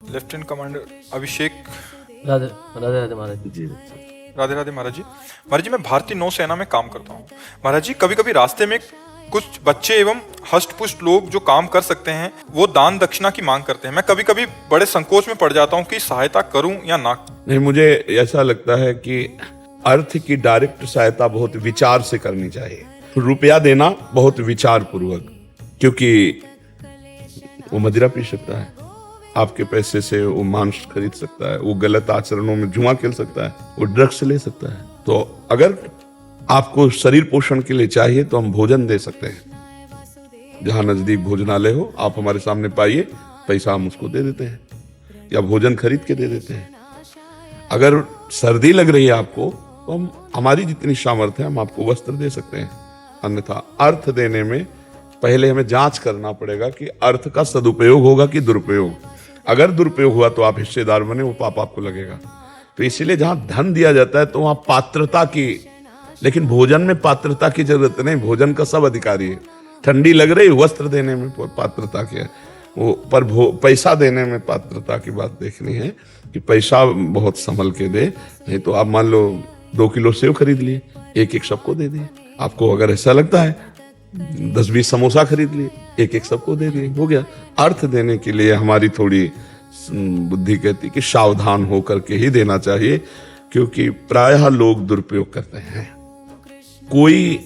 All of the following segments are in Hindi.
लेफ्टिनेंट कमांडर अभिषेक। राधे राधे राधे महाराज जी। राधे राधे महाराज जी। महाराज जी, मैं भारतीय नौसेना में काम करता हूँ। महाराज जी, कभी कभी रास्ते में कुछ बच्चे एवं हष्ट पुष्ट लोग जो काम कर सकते हैं वो दान दक्षिणा की मांग करते हैं। मैं कभी कभी बड़े संकोच में पड़ जाता हूँ कि सहायता करूं या ना। नहीं, मुझे ऐसा लगता है कि अर्थ की डायरेक्ट सहायता बहुत विचार से करनी चाहिए। रुपया देना बहुत विचार पूर्वक, क्योंकि वो मदिरा पी सकता है, आपके पैसे से वो मांस खरीद सकता है, वो गलत आचरणों में जुआ खेल सकता है, वो ड्रग्स ले सकता है। तो अगर आपको शरीर पोषण के लिए चाहिए तो हम भोजन दे सकते हैं। जहां नजदीक भोजनालय हो आप हमारे सामने पाइए, पैसा हम उसको दे देते हैं या भोजन खरीद के दे देते हैं। अगर सर्दी लग रही है आपको तो हम हमारी जितनी सामर्थ्य है हम आपको वस्त्र दे सकते हैं। अन्यथा अर्थ देने में पहले हमें जांच करना पड़ेगा कि अर्थ का सदुपयोग होगा कि दुरुपयोग। अगर दुरुपयोग हुआ तो आप हिस्सेदार बने, वो पाप आपको लगेगा। तो इसीलिए जहां धन दिया जाता है तो वहां पात्रता की, लेकिन भोजन में पात्रता की जरूरत नहीं। भोजन का सब अधिकारी है। ठंडी लग रही, वस्त्र देने में पात्रता की है वो, पर पैसा देने में पात्रता की बात देखनी है कि पैसा बहुत संभल के दे। नहीं तो आप मान लो 2 किलो सेव खरीद लिए, एक एक सबको दे दिए। आपको अगर ऐसा लगता है 10-20 समोसा खरीद लिए, एक एक सबको दे दिए, हो गया। अर्थ देने के लिए हमारी थोड़ी बुद्धि कहती कि सावधान होकर के ही देना चाहिए, क्योंकि प्रायः लोग दुरुपयोग करते हैं। कोई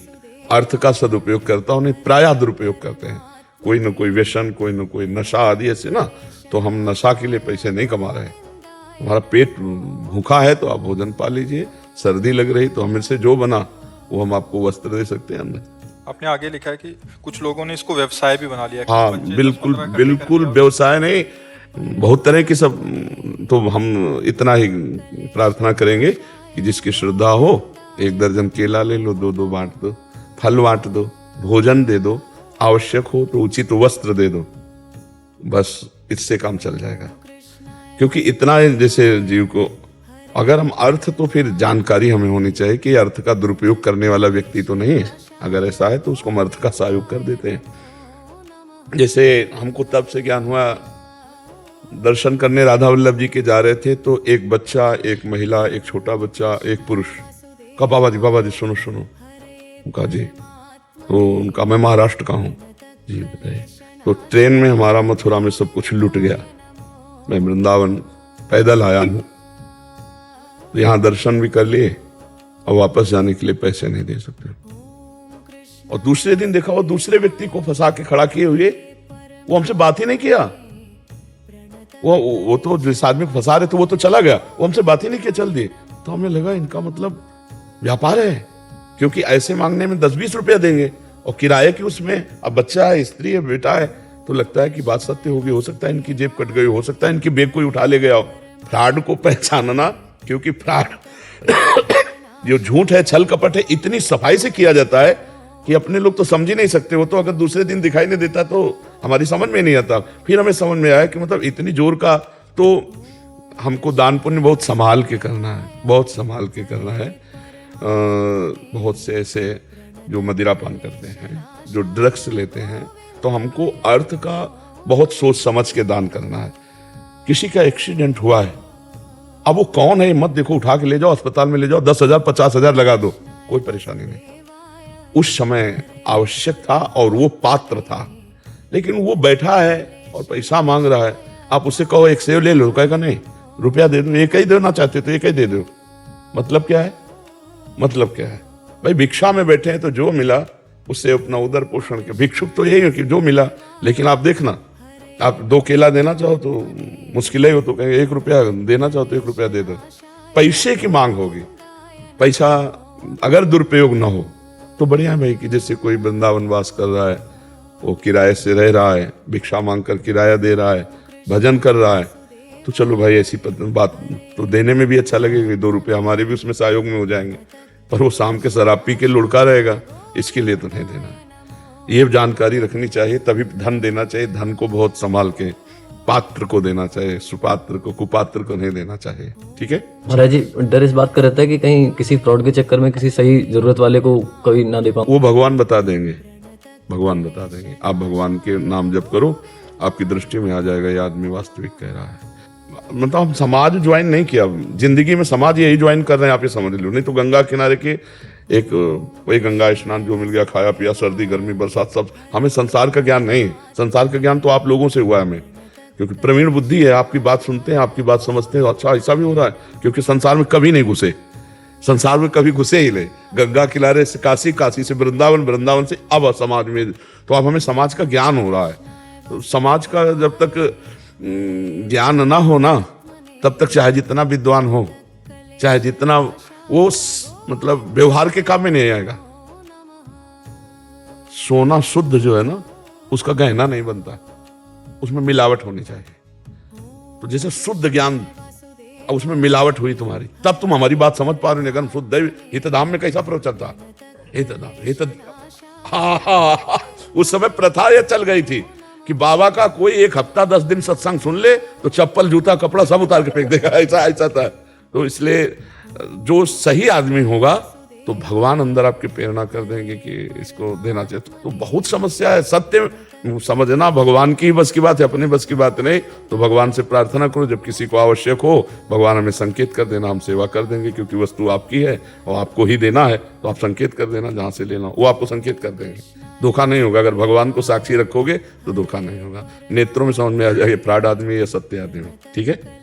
अर्थ का सदुपयोग करता उन्हें प्रायः दुरुपयोग करते हैं। कोई न कोई व्यसन, कोई न कोई नशा आदि ऐसे ना। तो हम नशा के लिए पैसे नहीं कमा रहे। हमारा पेट भूखा है तो आप भोजन पा लीजिए, सर्दी लग रही तो हमें से जो बना वो हम आपको वस्त्र दे सकते हैं अंदर। आपने आगे लिखा है कि कुछ लोगों ने इसको व्यवसाय भी बना लिया। हाँ, बिल्कुल बिल्कुल व्यवसाय नहीं, बहुत तरह की सब। तो हम इतना ही प्रार्थना करेंगे कि जिसकी श्रद्धा हो 1 दर्जन केला ले लो, 2-2 बांट दो, फल बांट दो, भोजन दे दो, आवश्यक हो तो उचित वस्त्र दे दो, बस इससे काम चल जाएगा। क्योंकि इतना जैसे जीव को अगर हम अर्थ, तो फिर जानकारी हमें होनी चाहिए कि अर्थ का दुरुपयोग करने वाला व्यक्ति तो नहीं है। अगर ऐसा है तो उसको हम अर्थ का सहयोग कर देते हैं। जैसे हमको तब से ज्ञान हुआ, दर्शन करने राधा वल्लभ जी के जा रहे थे तो एक बच्चा, एक महिला, एक छोटा बच्चा, एक पुरुष का बाबा जी सुनो सुनो। उनका जी, तो उनका मैं महाराष्ट्र का हूँ जी, बताइए। तो ट्रेन में हमारा मथुरा में सब कुछ लूट गया, मैं वृंदावन पैदल आया हूँ, तो यहाँ दर्शन भी कर लिए और वापस जाने के लिए पैसे नहीं दे सकते। और दूसरे दिन देखा वो दूसरे व्यक्ति को फंसा के खड़ा किए हुए, वो हमसे बात ही नहीं किया। वो तो जिस आदमी को फंसा रहे थे वो तो चला गया, वो हमसे बात ही नहीं किया, चल दिए। तो हमें लगा इनका मतलब व्यापार है, क्योंकि ऐसे मांगने में 10-20 रुपया देंगे और किराए की उसमें, अब बच्चा है, स्त्री है, बेटा है, तो लगता है कि बात सत्य होगी। हो सकता है इनकी जेब कट गई, हो सकता है इनकी बैग कोई उठा ले गया हो। फ्रॉड को पहचानना, क्योंकि फ्रॉड जो झूठ है, छल कपट है, इतनी सफाई से किया जाता है कि अपने लोग तो समझ ही नहीं सकते। वो तो अगर दूसरे दिन दिखाई नहीं देता तो हमारी समझ में नहीं आता। फिर हमें समझ में आया कि मतलब इतनी जोर का, तो हमको दान पुण्य बहुत संभाल के करना है, बहुत संभाल के करना है। बहुत से ऐसे जो मदिरा पान करते हैं, जो ड्रग्स लेते हैं, तो हमको अर्थ का बहुत सोच समझ के दान करना है। किसी का एक्सीडेंट हुआ है, अब वो कौन है मत देखो, उठा के ले जाओ, अस्पताल में ले जाओ, 10,000 50,000 लगा दो, कोई परेशानी नहीं। उस समय आवश्यक था और वो पात्र था, लेकिन वो बैठा है और पैसा मांग रहा है। आप उससे कहो 1 सेव ले लो, कहेगा नहीं, रुपया दे दो, एक ही देना चाहते तो एक ही दे दो। मतलब क्या है? मतलब क्या है भाई? भिक्षा में बैठे हैं तो जो मिला उससे अपना उदर पोषण के, भिक्षुक तो यही है कि जो मिला। लेकिन आप देखना, आप 2 केला देना चाहो तो मुश्किल ही हो, तो कहेंगे 1 रुपया देना चाहो तो 1 रुपया दे दो। पैसे की मांग होगी। पैसा अगर दुरुपयोग ना हो तो बढ़िया है भाई, कि जैसे कोई वृंदावन वास कर रहा है, वो किराए से रह रहा है, भिक्षा मांग कर किराया दे रहा है, भजन कर रहा है, तो चलो भाई ऐसी बात तो देने में भी अच्छा लगेगा, 2 रुपये हमारे भी उसमें सहयोग में हो जाएंगे। पर वो शाम के शराब पी के लुढ़का रहेगा, इसके लिए तो नहीं देना। ये जानकारी रखनी चाहिए, तभी धन देना चाहिए। धन को बहुत संभाल के पात्र को देना चाहिए, सुपात्र को, कुपात्र को नहीं देना चाहिए। ठीक है महाराज जी, डर इस बात का रहता है कि कहीं किसी फ्रॉड के चक्कर में किसी सही जरूरत वाले को कोई ना दे पाऊं। वो भगवान बता देंगे, भगवान बता देंगे। आप भगवान के नाम जप करो, आपकी दृष्टि में आ जाएगा ये आदमी वास्तविक कह रहा है। मतलब हम समाज ज्वाइन नहीं किया, जिंदगी में समाज यही ज्वाइन कर रहे हैं, आप ये समझ लो। नहीं तो गंगा किनारे के एक वही गंगा स्नान जो मिल गया, खाया पिया, सर्दी गर्मी बरसात सब, हमें संसार का ज्ञान नहीं। संसार का ज्ञान तो आप लोगों से हुआ है हमें, क्योंकि प्रवीण बुद्धि है, आपकी बात सुनते हैं, आपकी बात समझते हैं। अच्छा ऐसा भी हो रहा है, क्योंकि संसार में कभी नहीं घुसे, संसार में कभी घुसे ही नहीं। गंगा किनारे से काशी, काशी से वृंदावन, वृंदावन से अब समाज में, तो अब हमें समाज का ज्ञान हो रहा है। तो समाज का जब तक ज्ञान ना हो ना, तब तक चाहे जितना विद्वान हो, चाहे जितना वो मतलब व्यवहार के काम में नहीं आएगा। सोना शुद्ध जो है ना, उसका गहना नहीं बनता, उसमें मिलावट होनी चाहिए। तो जैसे शुद्ध ज्ञान, अब उसमें मिलावट हुई तुम्हारी, तब तुम हमारी बात समझ पा रहे हो। अगर शुद्ध हितधाम में कैसा प्रवचन था, हितधाम, हाँ, उस समय प्रथा यह चल गई थी कि बाबा का कोई 1 हफ्ता 10 दिन सत्संग सुन ले तो चप्पल जूता कपड़ा सब उतार के फेंक देगा, ऐसा था। तो इसलिए जो सही आदमी होगा तो भगवान अंदर आपके प्रेरणा कर देंगे कि इसको देना चाहिए। तो बहुत समस्या है, सत्य समझना भगवान की बस की बात है, अपनी बस की बात नहीं। तो भगवान से प्रार्थना करो, जब किसी को आवश्यक हो भगवान हमें संकेत कर देना, हम सेवा कर देंगे, क्योंकि वस्तु आपकी है और आपको ही देना है। तो आप संकेत कर देना, जहां से लेना वो आपको संकेत कर देंगे, धोखा नहीं होगा। अगर भगवान को साक्षी रखोगे तो धोखा नहीं होगा। नेत्रों में समझ में आ जाएगा फ्रॉड आदमी या सत्य आदमी, ठीक है।